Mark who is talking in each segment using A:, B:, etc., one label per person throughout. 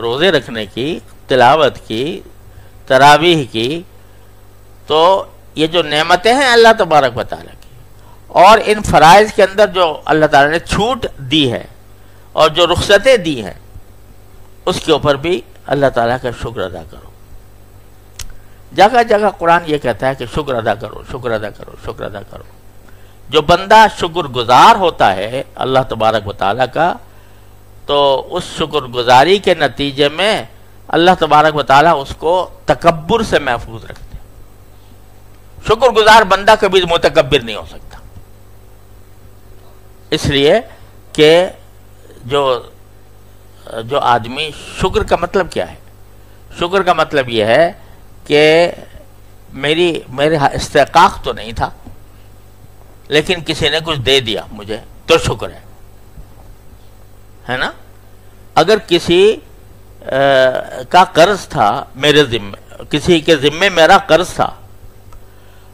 A: روزے رکھنے کی، تلاوت کی، تراویح کی، تو یہ جو نعمتیں ہیں اللہ تبارک و تعالیٰ کی، اور ان فرائض کے اندر جو اللہ تعالیٰ نے چھوٹ دی ہے اور جو رخصتیں دی ہیں، اس کے اوپر بھی اللہ تعالیٰ کا شکر ادا کرو۔ جگہ جگہ قرآن یہ کہتا ہے کہ شکر ادا کرو، شکر ادا کرو، شکر ادا کرو۔ جو بندہ شکر گزار ہوتا ہے اللہ تبارک و تعالیٰ کا، تو اس شکر گزاری کے نتیجے میں اللہ تبارک و تعالیٰ اس کو تکبر سے محفوظ رکھتے ہیں۔ شکر گزار بندہ کبھی متکبر نہیں ہو سکتا، اس لیے کہ جو آدمی، شکر کا مطلب کیا ہے؟ شکر کا مطلب یہ ہے کہ میرے استحقاق تو نہیں تھا، لیکن کسی نے کچھ دے دیا مجھے تو شکر ہے نا؟ اگر کسی کا قرض تھا میرے ذمے، کسی کے ذمے میرا قرض تھا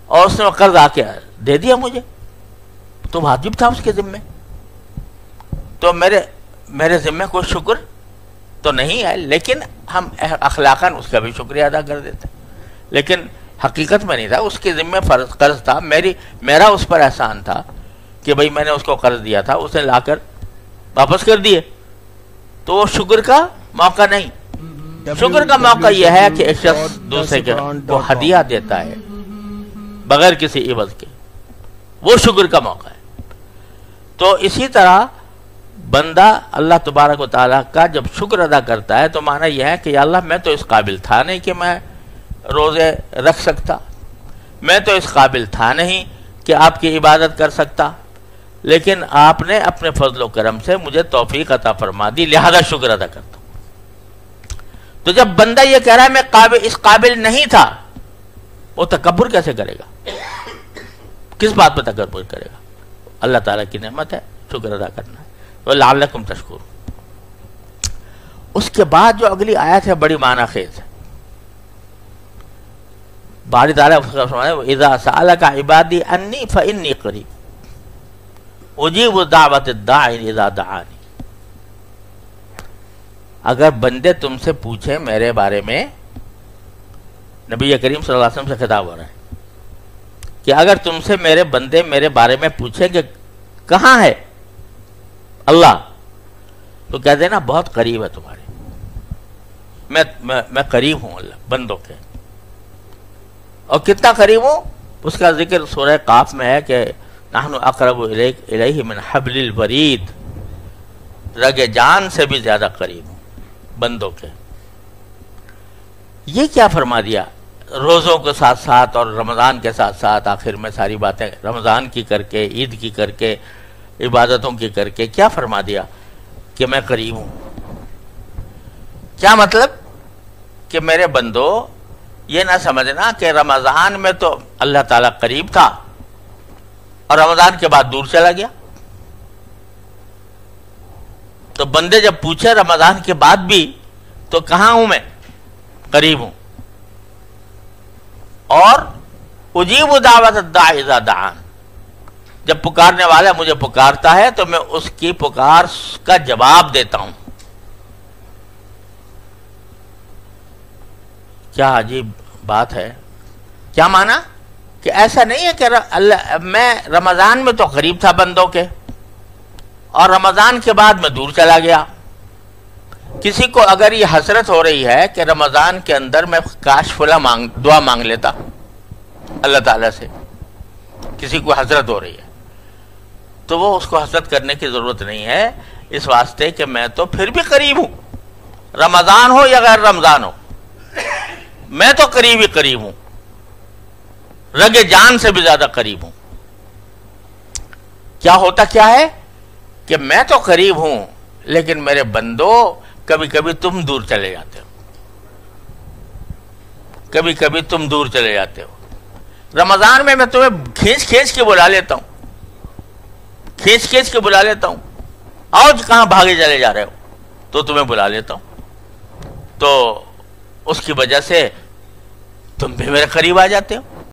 A: اور اس نے وہ قرض آ کے دے دیا مجھے، تو واجب تھا اس کے ذمے، تو میرے ذمے کوئی شکر تو نہیں ہے، لیکن ہم اخلاقاً اس کا بھی شکریہ ادا کر دیتے، لیکن حقیقت میں نہیں تھا، اس کے ذمے قرض تھا، میرا اس پر احسان تھا کہ بھئی میں نے اس کو قرض دیا تھا، اس نے لا کر واپس کر دیے، تو وہ شکر کا موقع نہیں۔ شکر کا موقع یہ ہے کہ ایک شخص دوسرے کو ہدیہ دیتا ہے بغیر کسی عوض کے، وہ شکر کا موقع ہے۔ تو اسی طرح بندہ اللہ تبارک و تعالیٰ کا جب شکر ادا کرتا ہے تو معنی یہ ہے کہ یا اللہ میں تو اس قابل تھا نہیں کہ میں روزے رکھ سکتا، میں تو اس قابل تھا نہیں کہ آپ کی عبادت کر سکتا، لیکن آپ نے اپنے فضل و کرم سے مجھے توفیق عطا فرما دی، لہذا شکر ادا کرتا ہوں۔ تو جب بندہ یہ کہہ رہا ہے میں اس قابل نہیں تھا، وہ تکبر کیسے کرے گا؟ کس بات پہ تکبر کرے گا؟ اللہ تعالیٰ کی نعمت ہے، شکر ادا کرنا ہے۔ وَلَعَلَّكُمْ تَشْكُرُونَ۔ اس کے بعد جو اگلی آیت ہے بڑی معنی خیز ہے۔ باری تعالیٰ فرمایا وَإِذَا سَأَلَكَ عِبَادِي أَنِّي فَإِنِّي قَرِيبٌ اجیب دعوت الداعی اذا دعانی۔ اگر بندے تم سے پوچھیں میرے بارے میں، نبی کریم صلی اللہ علیہ وسلم سے خطاب ہو رہا ہے کہ اگر تم سے میرے بندے میرے بارے میں پوچھیں کہ کہاں ہے اللہ، تو کہہ دینا بہت قریب ہے تمہارے، میں قریب ہوں اللہ بندوں کے۔ اور کتنا قریب ہوں اس کا ذکر سورہ قاف میں ہے کہ نحن اقرب الیہ من حبل الورید، رگ جان سے بھی زیادہ قریب ہوں بندوں کے۔ یہ کیا فرما دیا؟ روزوں کے ساتھ ساتھ اور رمضان کے ساتھ ساتھ آخر میں ساری باتیں رمضان کی کر کے، عید کی کر کے، عبادتوں کی کر کے کیا فرما دیا کہ میں قریب ہوں۔ کیا مطلب؟ کہ میرے بندو یہ نہ سمجھنا کہ رمضان میں تو اللہ تعالیٰ قریب تھا اور رمضان کے بعد دور چلا گیا۔ تو بندے جب پوچھے رمضان کے بعد بھی تو کہاں ہوں میں؟ قریب ہوں۔ اور اجیب دعوت الداعی اذا دعان، جب پکارنے والا مجھے پکارتا ہے تو میں اس کی پکار کا جواب دیتا ہوں۔ کیا عجیب بات ہے۔ کیا معنی؟ کہ ایسا نہیں ہے کہ میں رمضان میں تو قریب تھا بندوں کے اور رمضان کے بعد میں دور چلا گیا۔ کسی کو اگر یہ حسرت ہو رہی ہے کہ رمضان کے اندر میں کاش فلاں دعا مانگ لیتا اللہ تعالیٰ سے، کسی کو حسرت ہو رہی ہے، تو وہ اس کو حسرت کرنے کی ضرورت نہیں ہے، اس واسطے کہ میں تو پھر بھی قریب ہوں، رمضان ہو یا غیر رمضان ہو، میں تو قریب ہی قریب ہوں، رگ جان سے بھی زیادہ قریب ہوں۔ کیا ہوتا کیا ہے کہ میں تو قریب ہوں لیکن میرے بندو کبھی کبھی تم دور چلے جاتے ہو، کبھی کبھی تم دور چلے جاتے ہو۔ رمضان میں تمہیں کھینچ کے بلا لیتا ہوں، کھینچ کے بلا لیتا ہوں، آؤ کہاں بھاگے چلے جا رہے ہو، تو تمہیں بلا لیتا ہوں، تو اس کی وجہ سے تم بھی میرے قریب آ جاتے ہو۔